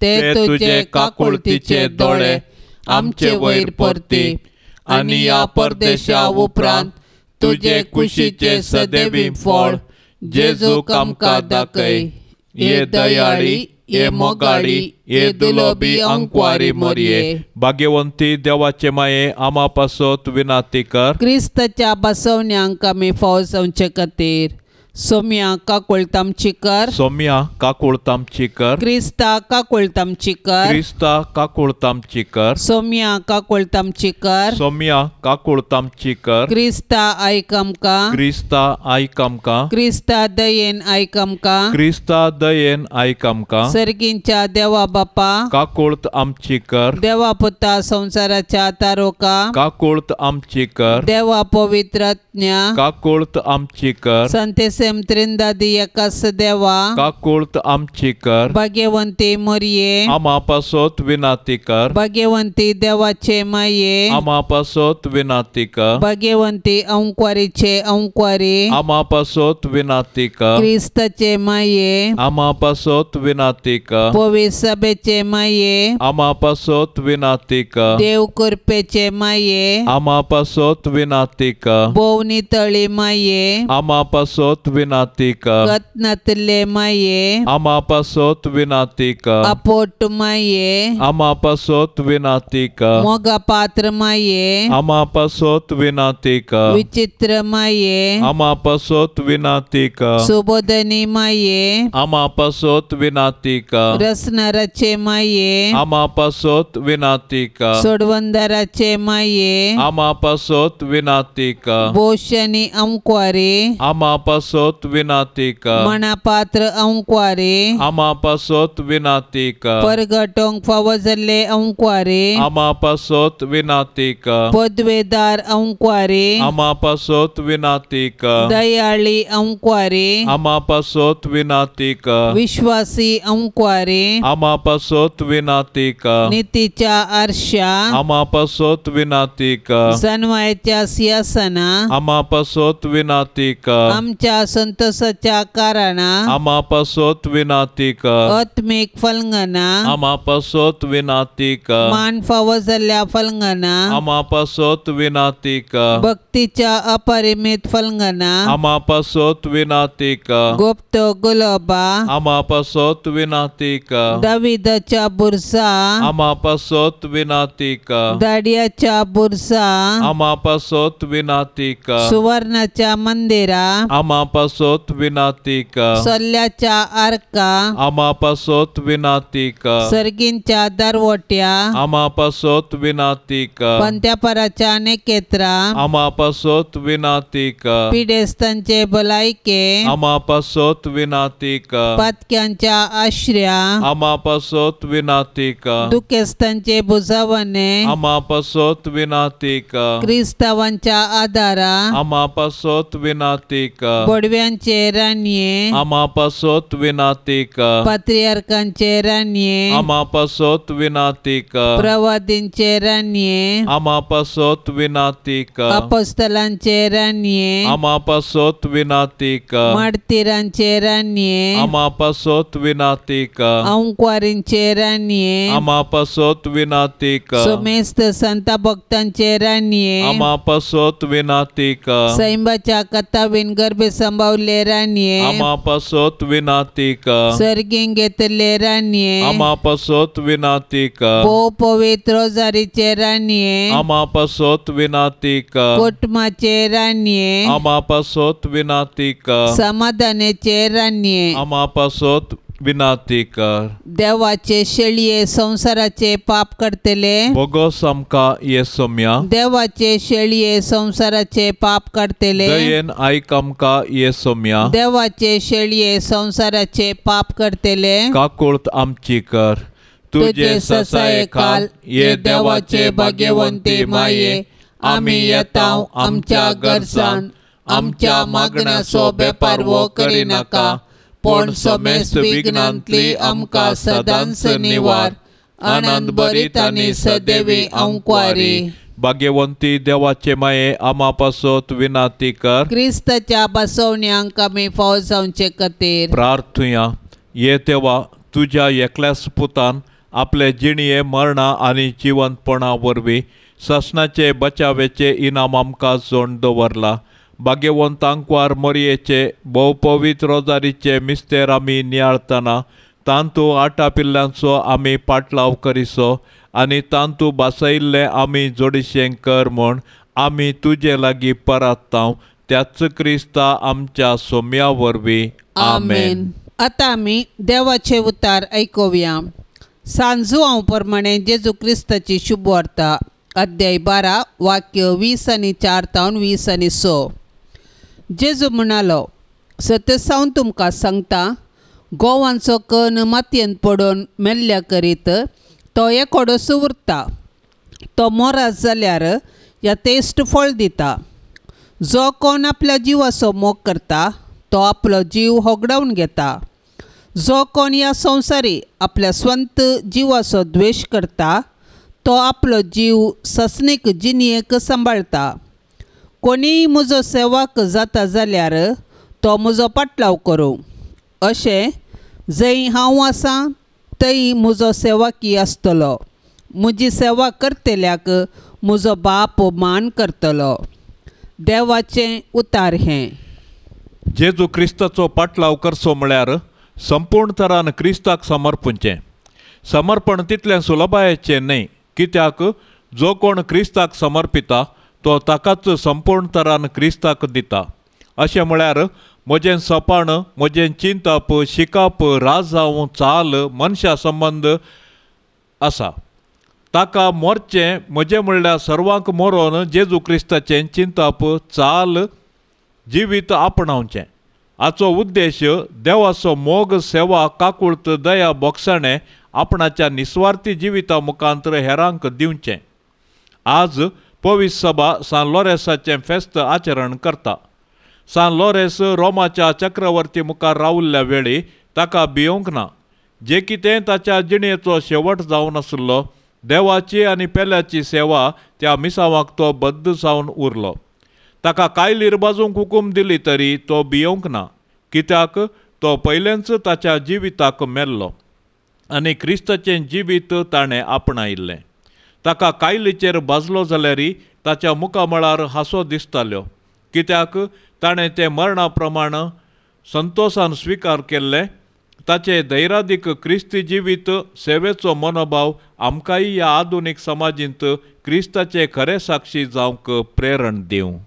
ते तुजे काकुळतीचे दोळे आमचे वयर परती आणि या परदेशा उपरांत तुजे कुशीचे सदैवी फळ जेजूक आमकां दाखय. ये दयाळी ये मोगाळी ये दुलोबी अंकवारी मरिये भाग्यवंती देवाचे माये आम्हा पासत विनंती कर. क्रिस्ताच्या बसवण्यांक आमी फावो जावचे खातीर सोम्या काकुळतामची कर. सोम्या काकुळतामची कर. क्रिस्ता काकुळतामची कर. क्रिस्ता काकुळतामची कर. सोम्या काकुळतामची कर. सोम्या काकुळतामची कर. क्रिस्ता आयक आमकां. क्रिस्ता आयक आमकां. क्रिस्ता दयेन आयक आमकां. क्रिस्ता दयेन आयक आमकां. सर्गींच्या देवा बापा काकुळत आमची कर. देवा पुता संसाराच्या तारोका काकुळत आमची कर. देवा पवित्रज्ञा काकुळत आमची कर. संतेसेम त्रिंदादी एकास देवा काकुळत आमची कर. भाग्यवंती मरिये आम्हा पासत विनंती कर. भाग्यवंती देवाचे माये आम्हा पासत विनंती कर. भाग्यवंती अंकवारीचे अंकवारी आम्हा पासत विनंती कर. क्रिस्ताचे माये आम्हा पासत विनंती कर. पवित्र सभेचे माये आम्हा पासत विनंती कर. देव कृपेचे माये आम्हा पासत विनंती कर. बोवनी तळी माये आम्हा पासत विनाती कर कत्नतले माये आमा पासोत विनाती कर अपोट माये आमा पासोत विनाती कर मोगा पात्र माये आमा पासोत विनाती कर विचित्र माये आमा पासोत विनाती कर सुबोधनी माये आमा पासोत विनाती कर रसनराचे माये आमा पासोत विनाती कर सोडवंदराचे माये आमा पासोत विनाती कर भोषणी अंक्वारे आमा पासोत विनाती कर मनापात्र अंक्वारे आमा पासोत विनाती कर परगटोंक फावजले अंक्वारे आमा पासोत विनाती कर पदवेदार अंक्वारे आमा पासोत विनाती कर दयाळी अंक्वारे आमा पासोत विनाती कर विश्वासी अंक्वारे आमा पासोत विनाती कर नीतीच्या आरशा आमा पासोत विनाती कर सन्मायाच्या सिंहासना आमा पासोत विनाती कर आमच्या संतोषाच्या कारणा आमा पासोत विनाती कर आत्मिक फलंगना आमा पासोत विनाती कर मान फावजल्या फलंगना आमा पासोत विनाती कर भक्तीच्या अपरिमित फलंगना आमा पासोत विनाती कर गुप्त गुलाबा आमा पासोत विनाती कर दाविदाच्या बुरसा आमा पासोत विनाती कर दाडियाच्या बुरसा आमा पासोत विनाती कर सुवर्णाच्या मंदिरा आमा पासोत विनाती कर सल्ल्याच्या आर्का आमा पासोत विनाती कर सर्गींच्या दरवट्या आमा पासोत विनाती कर पंत्यापराच्या नेकेत्रा आमा पासोत विनाती कर पिडेस्तांचे भलायके आमा पासोत विनाती कर पातक्यांच्या आश्रया आमा पासोत विनाती कर दुखेस्तांचे बुजावणे आमा पासोत विनाती कर क्रिस्तावांच्या आदारा आमा पासोत विनाती कर बडव्यांचे रान्ये आमा पासोत विनाती कर पात्रियार्कांचे रान्ये आमा पासोत विनाती कर प्रवादींचे रान्ये आमा पासोत विनाती कर अपोस्तलांचे रान्ये आमा पासोत विनाती कर माडतीरांचे रान्ये आमा पासोत विनाती कर अंक्वारींचे रान्ये आमा पासोत विनाती कर सोमेस्त संत भक्तांचे रान्ये आमा पासोत विनाती कर सैंबाच्या कथावीन गर्भे संभावले रान्ये आमा पासोत विनाती कर सर्गीं घेतले रान्ये आमा पासोत विनाती कर पो पवित्र रोजारीचे रान्ये आमा पासोत विनाती कर कुटुंबाचे रान्ये आमा पासोत विनाती कर समाधानाचे रान्ये आमा पासोत विनाती कर देवाचे शेळये संसाराचे पाप करतले बोगोस आमका येसोम्या देवाचे शेळये संसाराचे पाप करतले दयेन आयक आमका येसोम्या देवाचे शेळये संसाराचे पाप करतले काकुळत आमची कर तुझे ससाये खाल ये देवाचे भाग्यवंती माये आम्ही येताव आमच्या गरजान आमच्या मागण्याचो बेपार वो करी नाका पण समेस्त विघ्नांतली आमका सदांच निवार आनंद बरीत आनी सदैवी अंक्वारी भाग्यवंती देवाचे माये आमा पासोत विनाती कर क्रिस्ताच्या बसवण्यांक आमी फावो जावचे खातीर प्रार्थुया ये देवा तुझ्या एकल्याच पुतान आपले जिणये मरणा आनी जिवंतपणा वरवीं ससनाचे बचावेचे इनाम आमकां जोड दवरला भाग्यवंत अंकवार मोरयेचे भोव पवित्र रोजारीचे मिस्तेर आमी नियाळतना तांतू आटा पिल्ल्यांचो आमी पाटलाव करिसो आनी तांतू बासयिल्ले आमी जोडिशें कर म्हूण आमी तुजे लागीं परतांव त्याच क्रिस्ता आमच्या सोम्या वरवीं आमेन. आतां आमी देवाचे उतार आयकुया. सांजू हांव प्रमाणे जेजू क्रिस्ताची शुभ वार्ता अध्याय 12 वाक्य 20 आनी 4 तावन 20 आनी 6. जेजू म्हणालो, सत्य सावन तुमकां सांगता, गोवांचो कण मातयेंत पडून मेल्ल्या करीत तो एकोडोस उरता. तो मोरास जाल्यार यथेश्ट फळ दिता. जो कोण आपल्या जिवाचो मोग करता तो आपलो जीव होगडावन घेता. जो कोण ह्या संवसारी आपल्या स्वंत जिवाचो द्वेश करता तो आपलो जीव ससनीक जिणयेक सांबाळटा. कोणीय म्हजो सेवक जाता जाल्यार तो म्हजो पाटलाव करूं. अशें जंय हांव आसां थंय म्हजो सेवकी आसतलो. म्हजी सेवा करतल्याक म्हजो बाप मान करतलो. देवाचें उतार हें. जेजू क्रिस्ताचो पाटलाव करचो म्हळ्यार संपूर्ण तरान क्रिस्ताक समर्पूंचें. समर्पण तितलें सुलभायेचें न्हय, कित्याक जो कोण क्रिस्ताक समर्पिता तो ताकाच संपूर्ण तरान क्रिस्ताक दिता. अशें म्हळ्यार म्हजें सपान, म्हजें चिंतप, शिकप, राज जावं, चाल, मनशा संबंद आसा ताका मोरचें. म्हजें म्हणल्यार सर्वांक मोरोन जेजू क्रिस्ताचें चिंतप, चाल, जिवीत आपणावचें. हाचो उद्देश देवाचो मोग, सेवा, काकुळत, दया, बोगसाणें आपणाच्या निस्वार्थी जिविता मुखांतर हेरांक दिवचें. आज पवित्र सभा सान लॉरेसाचें फेस्त आचरण करता. सान लॉरेस रोमाच्या चक्रवर्ती मुखार रावल्ल्या वेळी ताका भियोंक ना. जे कितें ताच्या जिणेचो शेवट जावन आसलो, देवाची आनी पेल्याची सेवा, त्या मिसावांक तो बद्द जावन उरलो. ताका कायलीर बाजूंक हुकूम दिली तरी तो भियोंक ना, कित्याक तो पयलेंच ताच्या जिविताक मेल्लो आनी क्रिस्ताचें जिवीत ताणें आपणायिल्लें. ताका कायलीचेर बाजलो जाल्यारय ताच्या मुखामळार हांसो दिसताल्यो, कित्याक ताणें तें मरणा प्रमाण संतोशान स्विकार केल्लें. ताचे धैर्यादीक क्रिस्ती जिवीत, सेवेचो मनोभाव आमकांय ह्या आधुनीक समाजींत क्रिस्ताचे खरे साक्षी जावंक प्रेरण दिवं.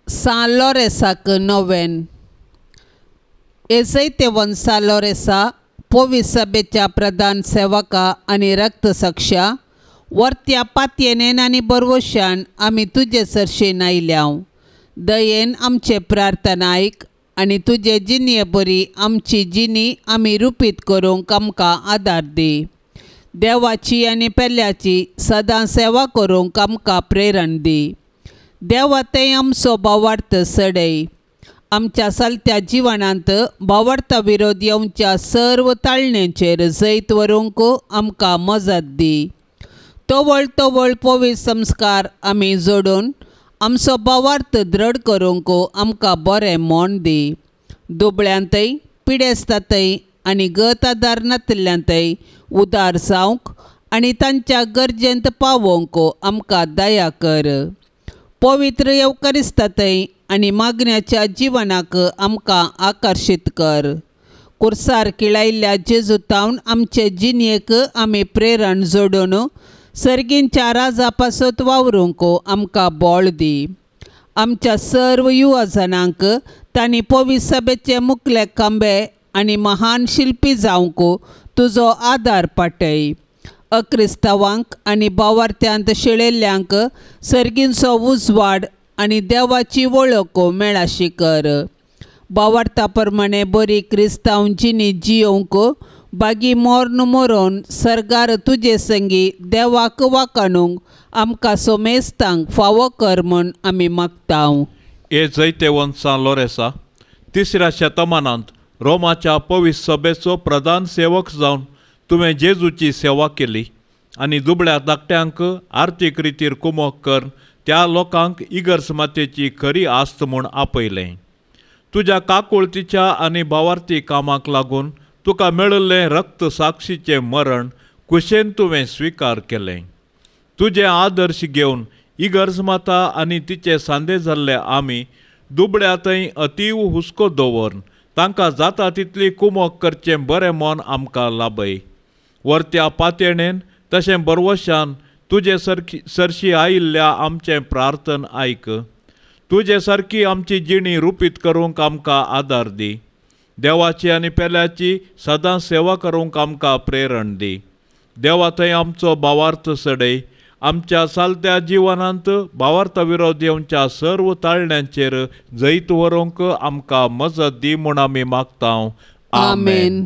सान लॉरेसाक नोवेन. एजैतेवन सान लॉरेसा पवित्र सभेच्या प्रधान सेवका आनी रक्तसाक्षा, वर्त्या पातयेनेन आनी बरवशान आमी तुजे सर्शेन आयल्याव. दयेन आमचे प्रार्थना आयक आनी तुजे जिणे बरी आमची जिणी आमी रुपीत करूंक आमकां आदार दी. देवाची आनी पेल्याची सदां सेवा करूंक आमकां प्रेरण दी. देवा तें आमचो भावार्थ सडय. आमच्या चलत्या जिवनांत भावार्था विरोध येवच्या सर्व ताळण्यांचेर जैत व्हरूंक आमकां मजत दी. तोवळ तोवळ पवित्र संस्कार आमी जोडून आमचो भावार्थ दृढ करूंक आमकां बरें मोन दी. दुबळ्यांतय, पिडेस्तांतय आनी गत आदार नातिल्ल्यांतय उदार जावंक आनी तांच्या गरजेंत पावोवंक आमकां दया कर. पवित्र येवकारिस्तांतय आनी मागण्याच्या जिवनाक आमकां आकर्शीत कर. कुर्सार किळायिल्ल्या जेजूतावन आमचे जिणेक आमी प्रेरण जोडून सर्गींच्या राजा पासत वावरूंक आमकां बोळ दी. आमच्या सर्व युवजनांक तांणी पवित्र सभेचे मुखले खांबे आनी महान शिल्पी जावंक तुजो आदार पाटय. अक्रिस्तावांक आनी भावार्थ्यांत शिळेल्ल्यांक सर्गींचो उजवाड आनी देवाची वळख मेळाशी कर. भावार्था प्रमाणे बरी क्रिस्तांव जिणी जियोंक बागी मोर्न मोरोन सर्गार तुजे संगी देवाक वाकाणूंक आमकां सोमेस्तांक फावो कर म्हूण आमी मागतांव. हे जैतेवन सान लॉरेसा 3ऱ्या शेतमानांत रोमाच्या पवित्र सभेचो प्रधान सेवक जावन तुवें जेजूची सेवा केली आनी दुबळ्या धाकट्यांक आर्थीक रितीर कुमोक कर त्या लोकांक इगर्ज मातेची खरी आस्त म्हूण आपयलें. तुज्या काकुळतीच्या आनी भावार्थी कामाक लागून तुका मेळिल्लें रक्त साक्षीचें मरण कुशेन तुवें स्विकार केलें. तुजे आदर्श घेवन इगर्ज माता आनी तिचे सांदे जाल्ले आमी दुबळ्यातय अतीव हुस्को दवरून तांकां जाता तितली कुमोक करचें बरें मोन आमकां लाभय. वर्त्या पातयेणेन तशें बरवशान तुजे सरशी आयिल्ल्या आमचें प्रार्थन आयक. तुजे सारकी आमची जिणी रुपीत करूंक आमकां आदार दी. देवाची आनी पेल्याची सदां सेवा करूंक आमकां प्रेरण दी. देवा थंय आमचो भावार्थ सडय. आमच्या चलत्या जिवनांत भावार्था विरोध येवच्या सर्व ताळण्यांचेर जैत व्हरूंक आमकां मजत दी म्हूण आमी मागतांव. आमेन.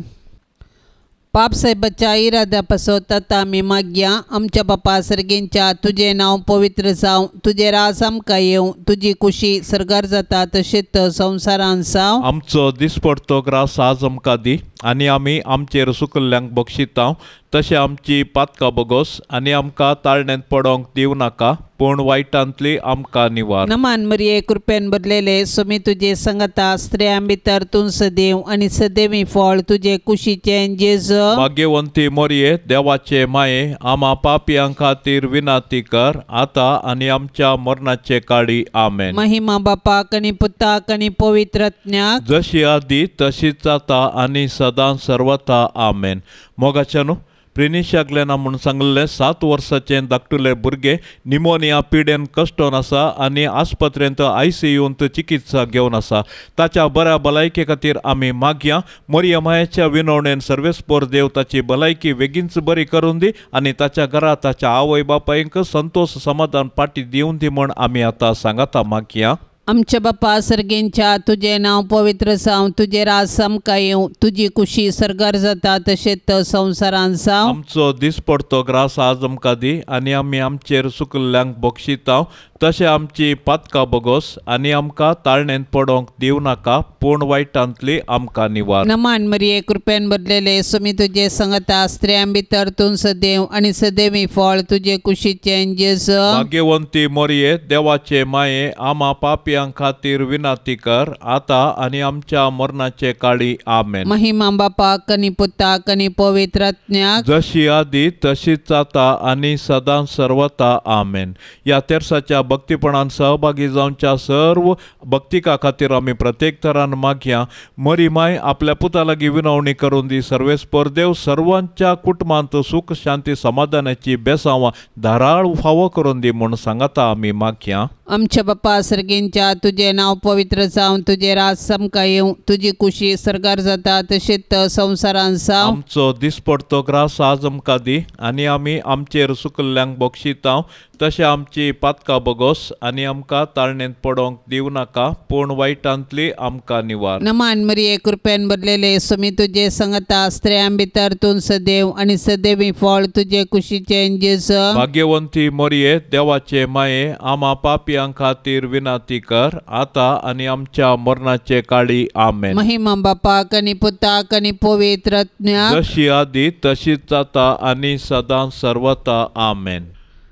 पाप साहेबाच्या इराद्या पासत आतां आमी मागया. आमच्या बापा सर्गेंच्या तुजें नांव पवित्र जावं, तुजें राज आमकां येवं, तुजी खुशी सर्गार जाता तशेंच संवसारांत जावं. आमचो दिसपडतो ग्रास आज आमकां दी आनी आमी आमचेर सुकल्ल्यांक बक्षितांव तशें आमची पातकां बगोस आनी आमकां ताळण्यांत पडोंक दिवं नाका पूण वायटांतली आमकां निवार। नमान मरिये कृपेन भरलेले सोमी तुजे संगता स्त्रियां भितर तूं सदैव आनी सदैवी फळ तुजे कुशीचें जेजू। भाग्यवंती मरिये देवाचे माये आमा पापियां खातीर विनाती कर आतां आनी आमच्या मरणाचे काळी आमेन। महिमा बापाक आनी पुताक आनी पवित्रात्म्याक जशी आदी तशीच आता आनी सदां सर्वता आमेन। मोगाच्या न्हू प्रिनिशा ग्लेना म्हणून सांगलें 7 वर्साचें धाकटुलें भुरगें निमोनिया पिडेन कश्टोन आसा आनी आस्पत्रेंत ICUंत चिकित्सा घेवन आसा। ताच्या बऱ्या भलायके खातीर आमी मागया। मोरया मायेच्या विनवणेन सर्वेस्पोर देव ताची भलायकी बेगीनच बरी करून दी आनी ताच्या घरा ताच्या आवय बापायक संतोष समाधान पाटी दिवन दी म्हण आमी आतां सांगाता मागया। आमच्या बापा सर्गेंच्या तुझे नाव पवित्र जावं तुझे राज सामका येवं तुझी कुशी सरगार जाता तशेंच संवसारांत जावं। आमचो दिसपडतो ग्रास आज आमकां दी आनी आमी आमचेर सुकल्ल्यांक बक्षितांव तशें आमची पातकां बगोस आनी आमकां ताळण्यांत पडोंक दिवं नाका पूण वायटांतली आमकां निवार। नमान मरिये कृपेन भरलेले सोमी तुजे संगता स्त्रियां भितर तूं सदैव आनी सदैवी फळ तुजे कुशीचें जेजू। भाग्यवंती मरिये देवाचे माये आमा पापियां खातीर विनाती कर आतां आनी आमच्या मरणाचे काळी आमेन। महिमा बापाक आनी पुताक आनी पवित्रात्म्याक जशी आदी तशीच आता आनी सदां सर्वता आमेन। या तेर्साच्या भक्तीपणान सहभागी जावच्या सर्व भक्तिका खातीर आमी प्रत्येक तरान मागया। मरी माय आपल्या पुता लागीं विनवणी करून दी। सर्वेस्पर देव सर्वांच्या कुटुंबांत सुख शांती समाधानाची बेसांवां धाराळ फावो करून दी म्हूण सांगता आमी मागया। आमच्या बापा सर्गेंच्या तुझे नाव पवित्र जावं तुझे राज सामका येवं तुझी कुशी सरगार जाता तशेंच संवसारांत जावं। आमचो दिसपडतो ग्रास आज आमकां दी आनी आमी आमचेर सुकल्ल्यांक बक्षितांव तशें आमची पातकां बगोस आनी आमकां ताळणेंत पडोंक दिवं नाका पूण वायटांतली आमकां निवार। नमान मरिये कृपेन भरलेले सोमी तुजे संगता स्त्रियां भितर तूं सदैव आनी सदैवी फळ तुजे कुशीचें जेजू। भाग्यवंती मरिये देवाचे माये आमा पापियां खातीर विनाती कर आतां आनी आमच्या मरणाचे काळी आमेन। महिमा बापाक आनी पुताक आनी पवित्रात्म्याक जशी आदी तशीच आता आनी सदां सर्वता आमेन।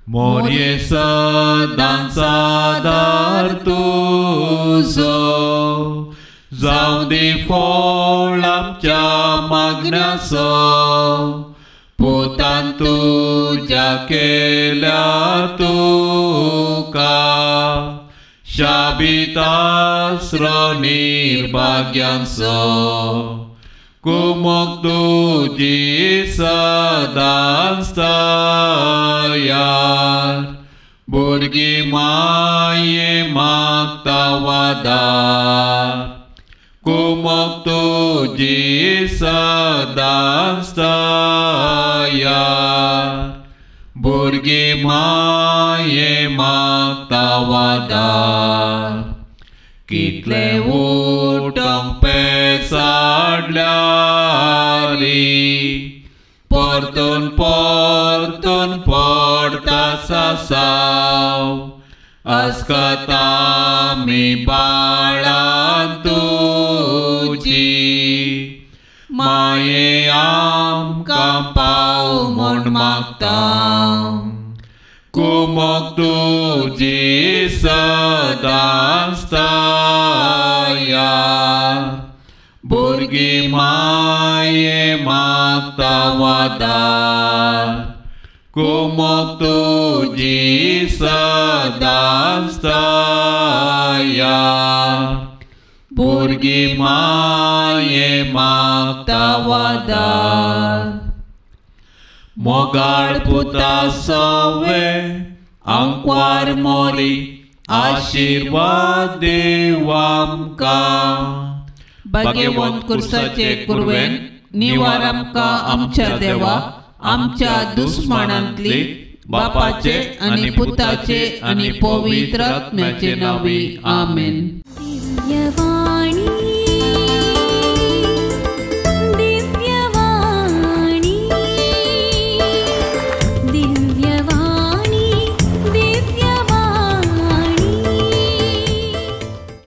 मोरये सदांचा दार तुजो जावं दी फळ आमच्या मागण्याचो पुतान तुज्या केल्या तुका शाबीत आसरो निर्भाग्यांचो कुमोक तुजी सदांच तयार भुरगीं माये मागता वादार कुमोक तुजी सदांच तयार भुरगीं माये मागता वादार कितले उठोंक पेसाडल्या परतून परतून पडटा सासाव अस्कता मी बाळां तुजी माये आमकां पाव म्हूण मागता कुमोक तुजी सदांच तयार भुरगीं माये मागता वादार कुमोक तुजी सदांच तयार भुरगीं माये मागता वादार मोगाळ पुता सवे आंकवार मोरी आशीर्वाद देव आमकां भाग्यवंत कुर्साचे कुरवेन निवार आमकां आमच्या देवा आमच्या दुस्मनांतली बापाचे आनी पुताचे आनी पवित्र आत्म्याचे नांवी आमेन।